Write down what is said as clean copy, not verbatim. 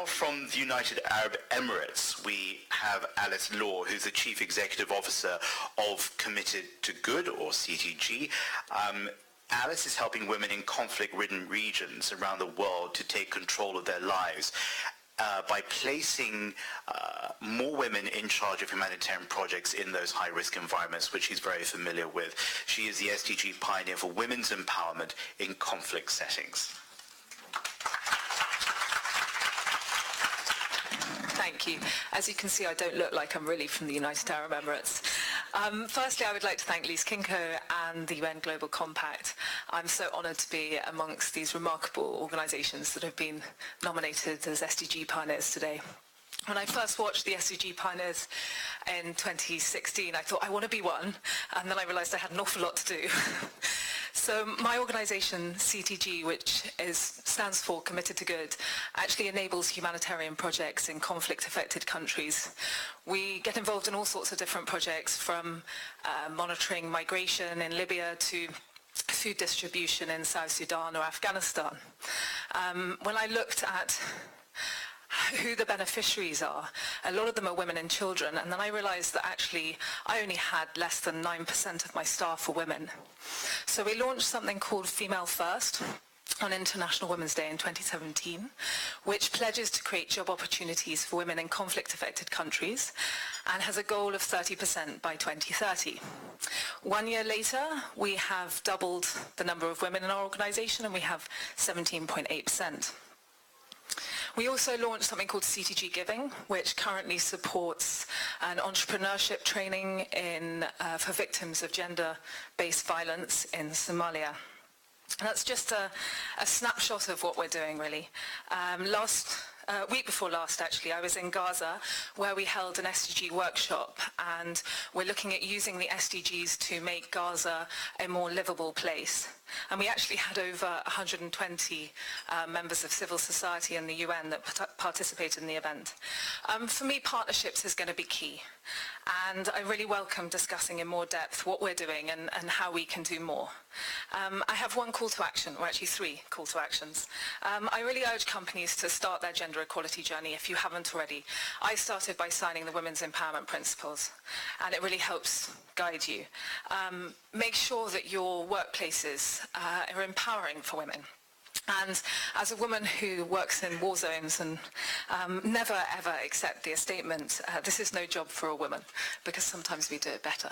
now from the United Arab Emirates, we have Alice Law, who's the Chief Executive Officer of Committed to Good, or CTG. Alice is helping women in conflict-ridden regions around the world to take control of their lives by placing more women in charge of humanitarian projects in those high-risk environments, which she's very familiar with. She is the SDG Pioneer for Women's Empowerment in Conflict Settings. Thank you. As you can see, I don't look like I'm really from the United Arab Emirates. Firstly, I would like to thank Lise Kinko and the UN Global Compact. I'm so honoured to be amongst these remarkable organisations that have been nominated as SDG Pioneers today. When I first watched the SDG Pioneers in 2016, I thought, I want to be one, and then I realised I had an awful lot to do. So my organisation, CTG, which stands for Committed to Good, actually enables humanitarian projects in conflict-affected countries. We get involved in all sorts of different projects, from monitoring migration in Libya to food distribution in South Sudan or Afghanistan. When I looked at who the beneficiaries are, a lot of them are women and children, and then I realised that actually I only had less than 9% of my staff were women. So we launched something called Female First on International Women's Day in 2017, which pledges to create job opportunities for women in conflict-affected countries and has a goal of 30% by 2030. 1 year later, we have doubled the number of women in our organisation, and we have 17.8%. We also launched something called CTG Giving, which currently supports an entrepreneurship training for victims of gender-based violence in Somalia. And that's just a snapshot of what we're doing, really. Week before last, actually, I was in Gaza, where we held an SDG workshop, and we're looking at using the SDGs to make Gaza a more livable place. And we actually had over 120 members of civil society and the UN that participated in the event. For me, partnerships is going to be key. And I really welcome discussing in more depth what we're doing and how we can do more. I have one call to action, or actually three call to actions. I really urge companies to start their gender equality journey if you haven't already. I started by signing the Women's Empowerment Principles, and it really helps guide you. Make sure that your workplaces are empowering for women. And as a woman who works in war zones and never ever accept the statement, this is no job for a woman, because sometimes we do it better.